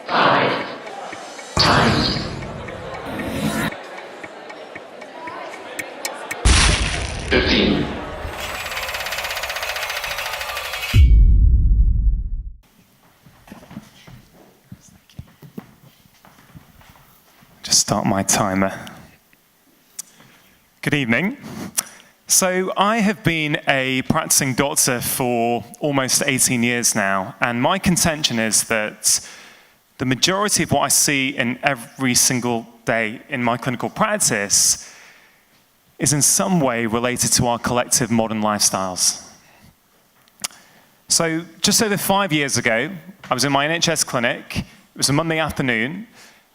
15. Just start my timer. Good evening. So I have been a practicing doctor for almost 18 years now, and my contention is that the majority of what I see in every single day in my clinical practice is in some way related to our collective modern lifestyles. So just over 5 years ago, I was in my NHS clinic. It was a Monday afternoon.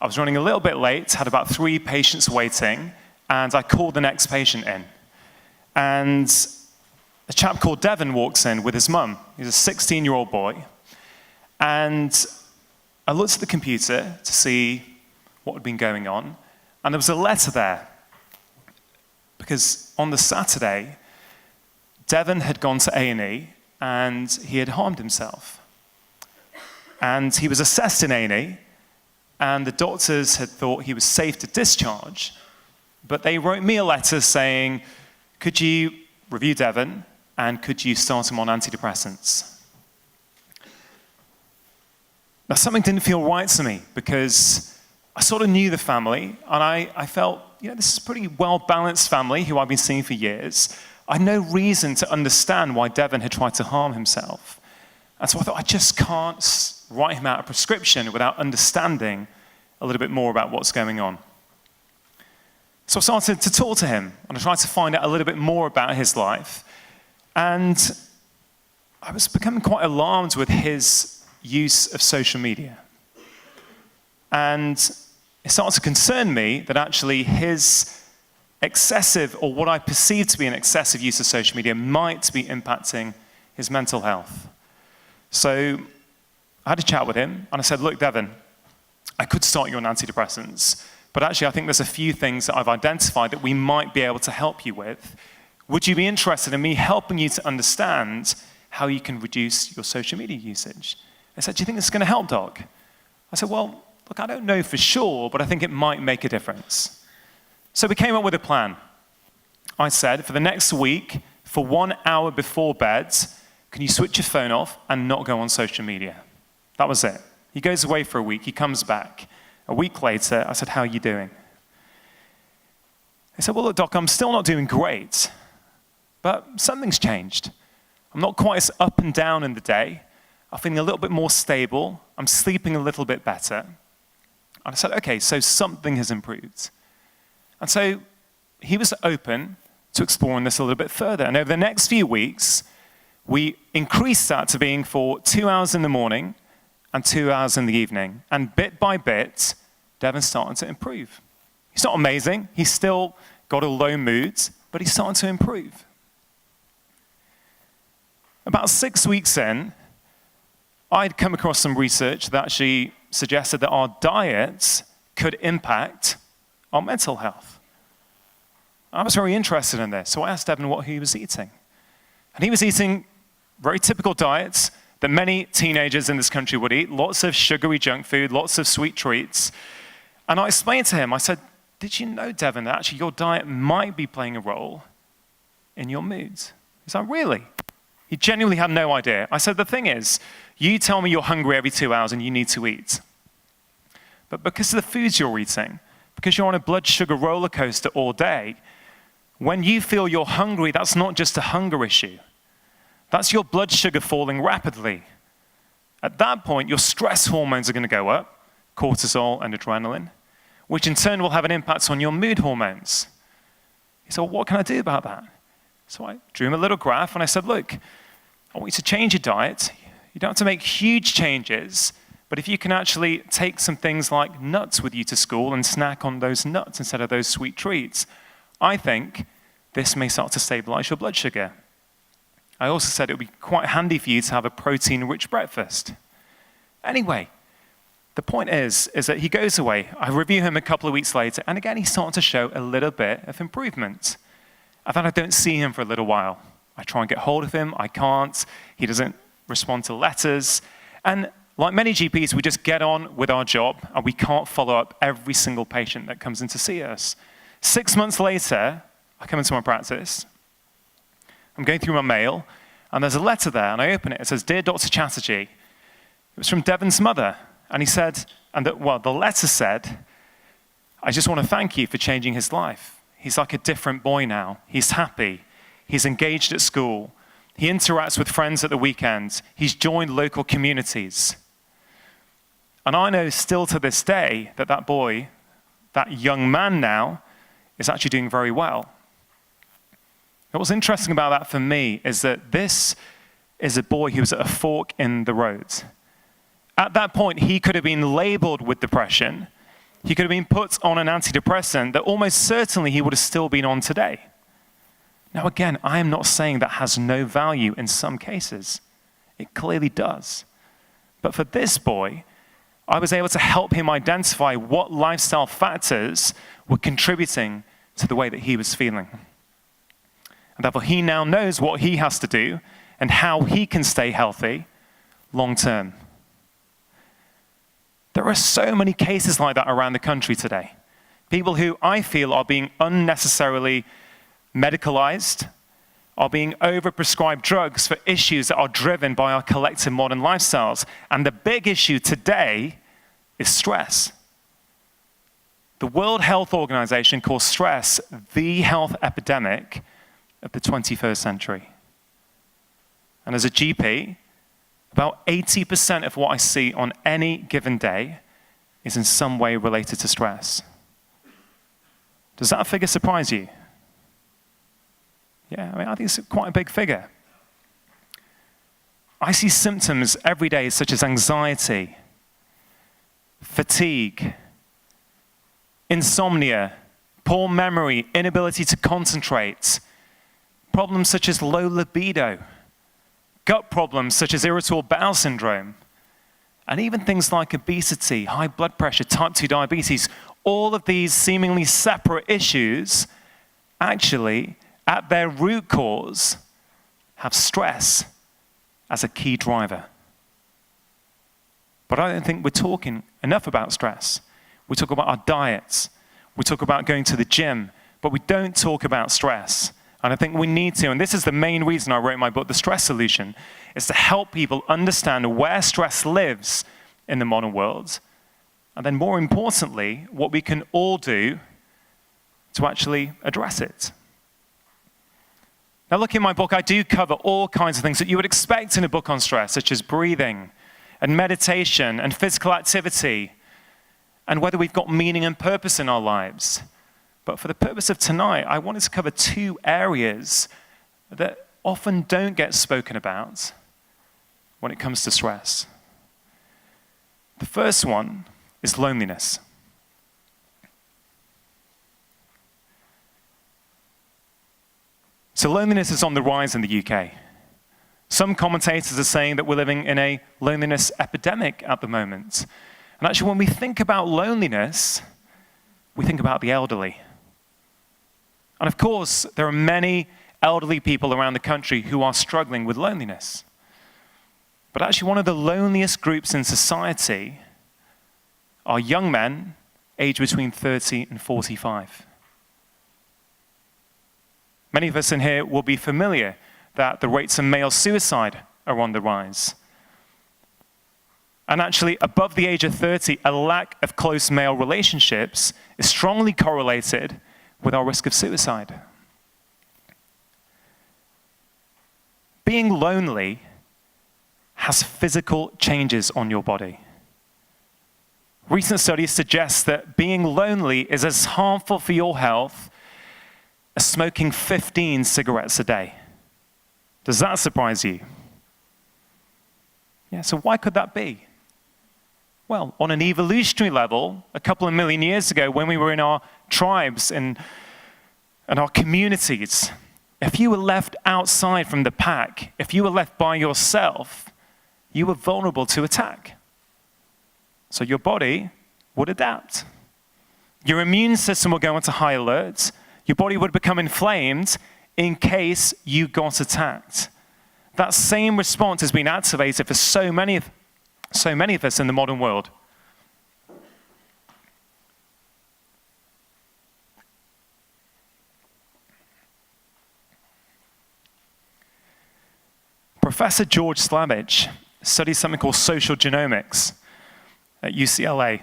I was running a little bit late, had about 3 patients waiting, and I called the next patient in. And a chap called Devon walks in with his mum. He's a 16-year-old boy. And I looked at the computer to see what had been going on, and there was a letter there. Because on the Saturday, Devon had gone to A&E, and he had harmed himself. And he was assessed in A&E, and the doctors had thought he was safe to discharge, but they wrote me a letter saying, could you review Devon, and could you start him on antidepressants? Now, something didn't feel right to me, because I sort of knew the family, and I felt, this is a pretty well-balanced family who I've been seeing for years. I had no reason to understand why Devon had tried to harm himself. And so I thought, I just can't write him out a prescription without understanding a little bit more about what's going on. So I started to talk to him, and I tried to find out a little bit more about his life. And I was becoming quite alarmed with his use of social media. And it started to concern me that actually his excessive, or what I perceived to be an excessive use of social media, might be impacting his mental health. So I had a chat with him, and I said, look, Devon, I could start you on antidepressants, but actually I think there's a few things that I've identified that we might be able to help you with. Would you be interested in me helping you to understand how you can reduce your social media usage? I said, do you think this is going to help, Doc? I said, well, look, I don't know for sure, but I think it might make a difference. So we came up with a plan. I said, for the next week, for 1 hour before bed, can you switch your phone off and not go on social media? That was it. He goes away for a week, he comes back. A week later, I said, how are you doing? He said, well, look, Doc, I'm still not doing great, but something's changed. I'm not quite as up and down in the day. I'm feeling a little bit more stable. I'm sleeping a little bit better. And I said, okay, so something has improved. And so he was open to exploring this a little bit further. And over the next few weeks, we increased that to being for 2 hours in the morning and 2 hours in the evening. And bit by bit, Devon's starting to improve. He's not amazing. He's still got a low mood, but he's starting to improve. About 6 weeks in, I'd come across some research that actually suggested that our diets could impact our mental health. I was very interested in this, so I asked Devon what he was eating. And he was eating very typical diets that many teenagers in this country would eat, lots of sugary junk food, lots of sweet treats. And I explained to him, I said, did you know, Devon, that actually your diet might be playing a role in your moods? He's like, really? He genuinely had no idea. I said, the thing is, you tell me you're hungry every 2 hours and you need to eat. But because of the foods you're eating, because you're on a blood sugar roller coaster all day, when you feel you're hungry, that's not just a hunger issue. That's your blood sugar falling rapidly. At that point, your stress hormones are going to go up, cortisol and adrenaline, which in turn will have an impact on your mood hormones. He said, well, what can I do about that? So I drew him a little graph, and I said, look, I want you to change your diet. You don't have to make huge changes, but if you can actually take some things like nuts with you to school and snack on those nuts instead of those sweet treats, I think this may start to stabilize your blood sugar. I also said it would be quite handy for you to have a protein-rich breakfast. Anyway, the point is that he goes away. I review him a couple of weeks later, and again, he's starting to show a little bit of improvement. And then I don't see him for a little while. I try and get hold of him. I can't. He doesn't respond to letters. And like many GPs, we just get on with our job and we can't follow up every single patient that comes in to see us. 6 months later, I come into my practice, I'm going through my mail, and there's a letter there, and I open it. It says, "Dear Dr. Chatterjee." It was from Devon's mother, and he said, the letter said, "I just want to thank you for changing his life. He's like a different boy now. He's happy. He's engaged at school. He interacts with friends at the weekends. He's joined local communities." And I know still to this day that that boy, that young man now, is actually doing very well. And what's interesting about that for me is that this is a boy who was at a fork in the road. At that point, he could have been labeled with depression. He could have been put on an antidepressant that almost certainly he would have still been on today. Now again, I am not saying that has no value in some cases. It clearly does. But for this boy, I was able to help him identify what lifestyle factors were contributing to the way that he was feeling. And therefore, he now knows what he has to do and how he can stay healthy long term. There are so many cases like that around the country today. People who I feel are being unnecessarily medicalized, are being overprescribed drugs for issues that are driven by our collective modern lifestyles. And the big issue today is stress. The World Health Organization calls stress the health epidemic of the 21st century. And as a GP, about 80% of what I see on any given day is in some way related to stress. Does that figure surprise you? Yeah, I think it's quite a big figure. I see symptoms every day such as anxiety, fatigue, insomnia, poor memory, inability to concentrate, problems such as low libido, gut problems such as irritable bowel syndrome, and even things like obesity, high blood pressure, type 2 diabetes. All of these seemingly separate issues actually, at their root cause, have stress as a key driver. But I don't think we're talking enough about stress. We talk about our diets, we talk about going to the gym, but we don't talk about stress. And I think we need to, and this is the main reason I wrote my book, The Stress Solution, is to help people understand where stress lives in the modern world, and then more importantly, what we can all do to actually address it. Now look, in my book, I do cover all kinds of things that you would expect in a book on stress, such as breathing and meditation and physical activity, and whether we've got meaning and purpose in our lives. But for the purpose of tonight, I wanted to cover two areas that often don't get spoken about when it comes to stress. The first one is loneliness. So loneliness is on the rise in the UK. Some commentators are saying that we're living in a loneliness epidemic at the moment. And actually, when we think about loneliness, we think about the elderly. And of course, there are many elderly people around the country who are struggling with loneliness. But actually, one of the loneliest groups in society are young men aged between 30 and 45. Many of us in here will be familiar that the rates of male suicide are on the rise. And actually, above the age of 30, a lack of close male relationships is strongly correlated with our risk of suicide. Being lonely has physical changes on your body. Recent studies suggest that being lonely is as harmful for your health as smoking 15 cigarettes a day. Does that surprise you? Yeah, so why could that be? Well, on an evolutionary level, a couple of million years ago, when we were in our tribes and our communities, if you were left outside from the pack, if you were left by yourself, you were vulnerable to attack. So your body would adapt. Your immune system would go into high alert. Your body would become inflamed in case you got attacked. That same response has been activated for so many So many of us in the modern world. Professor George Slavich studies something called social genomics at UCLA.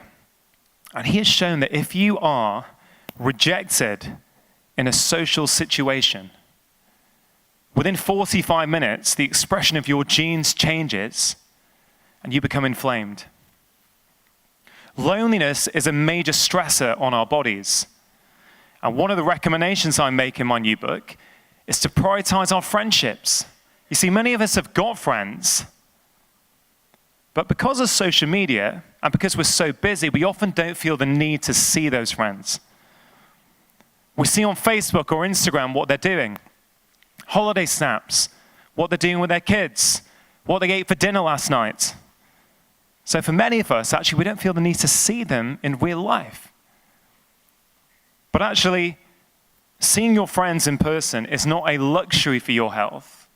And he has shown that if you are rejected in a social situation, within 45 minutes, the expression of your genes changes and you become inflamed. Loneliness is a major stressor on our bodies. And one of the recommendations I make in my new book is to prioritize our friendships. You see, many of us have got friends, but because of social media and because we're so busy, we often don't feel the need to see those friends. We see on Facebook or Instagram what they're doing, holiday snaps, what they're doing with their kids, what they ate for dinner last night. So for many of us, actually, we don't feel the need to see them in real life. But actually, seeing your friends in person is not a luxury for your health.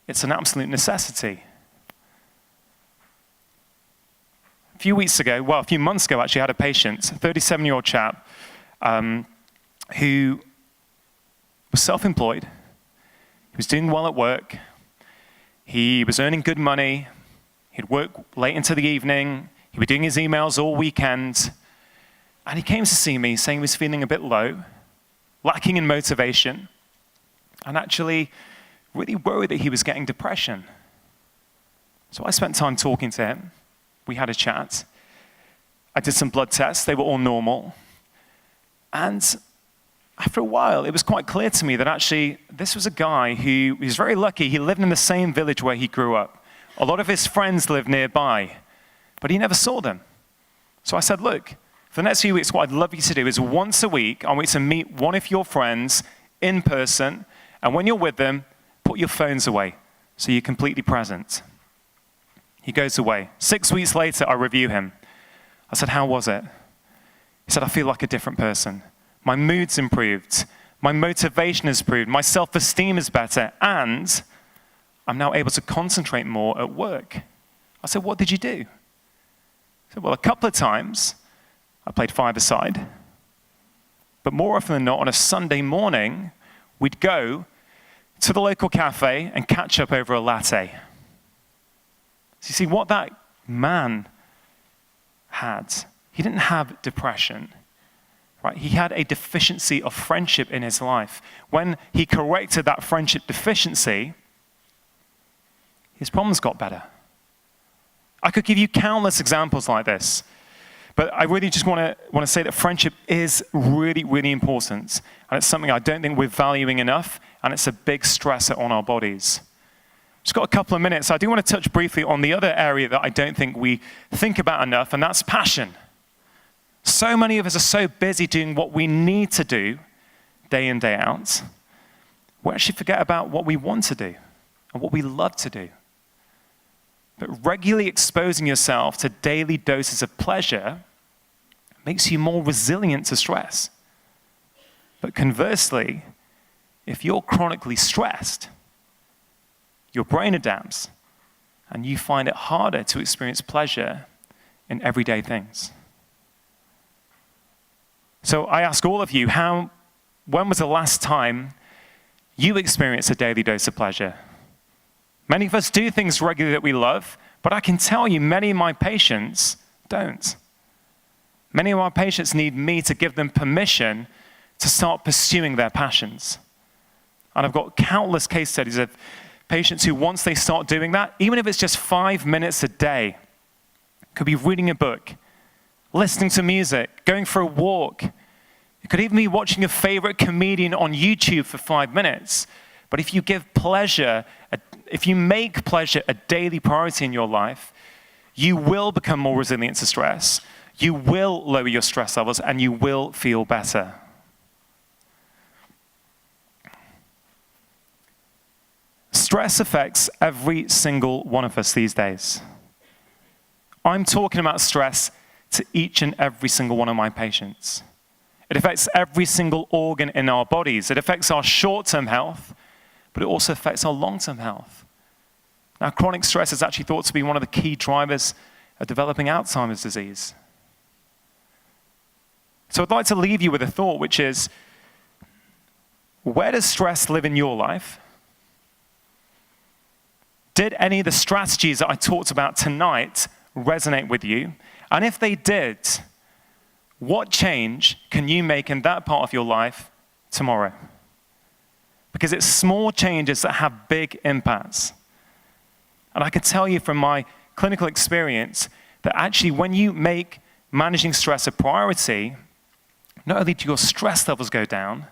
It's an absolute necessity. A few months ago, actually, I had a patient, a 37-year-old chap, who was self-employed. He was doing well at work. He was earning good money. He'd work late into the evening. He'd be doing his emails all weekend. And he came to see me saying he was feeling a bit low, lacking in motivation, and actually really worried that he was getting depression. So I spent time talking to him. We had a chat. I did some blood tests. They were all normal. And after a while, it was quite clear to me that actually this was a guy who was very lucky. He lived in the same village where he grew up. A lot of his friends lived nearby, but he never saw them. So I said, look, for the next few weeks, what I'd love you to do is once a week, I want you to meet one of your friends in person, and when you're with them, put your phones away so you're completely present. He goes away. 6 weeks later, I review him. I said, how was it? He said, I feel like a different person. My mood's improved. My motivation has improved. My self-esteem is better. And I'm now able to concentrate more at work. I said, what did you do? He said, well, a couple of times I played five-a-side. But more often than not, on a Sunday morning, we'd go to the local cafe and catch up over a latte. So you see, what that man had, he didn't have depression. Right? He had a deficiency of friendship in his life. When he corrected that friendship deficiency, his problems got better. I could give you countless examples like this, but I really just want to say that friendship is really, really important, and it's something I don't think we're valuing enough, and it's a big stressor on our bodies. Just got a couple of minutes. I do want to touch briefly on the other area that I don't think we think about enough, and that's passion. So many of us are so busy doing what we need to do day in, day out, we actually forget about what we want to do and what we love to do. But regularly exposing yourself to daily doses of pleasure makes you more resilient to stress. But conversely, if you're chronically stressed, your brain adapts and you find it harder to experience pleasure in everyday things. So I ask all of you, when was the last time you experienced a daily dose of pleasure? Many of us do things regularly that we love, but I can tell you many of my patients don't. Many of my patients need me to give them permission to start pursuing their passions. And I've got countless case studies of patients who, once they start doing that, even if it's just 5 minutes a day, could be reading a book, listening to music, going for a walk. It could even be watching a favorite comedian on YouTube for 5 minutes. But if you give pleasure, if you make pleasure a daily priority in your life, you will become more resilient to stress. You will lower your stress levels and you will feel better. Stress affects every single one of us these days. I'm talking about stress to each and every single one of my patients. It affects every single organ in our bodies. It affects our short-term health, but it also affects our long-term health. Now, chronic stress is actually thought to be one of the key drivers are developing Alzheimer's disease. So I'd like to leave you with a thought, which is, where does stress live in your life? Did any of the strategies that I talked about tonight resonate with you? And if they did, what change can you make in that part of your life tomorrow? Because it's small changes that have big impacts. And I can tell you from my clinical experience that actually when you make managing stress a priority, not only do your stress levels go down,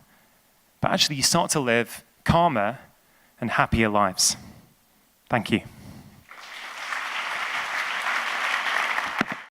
but actually you start to live calmer and happier lives. Thank you.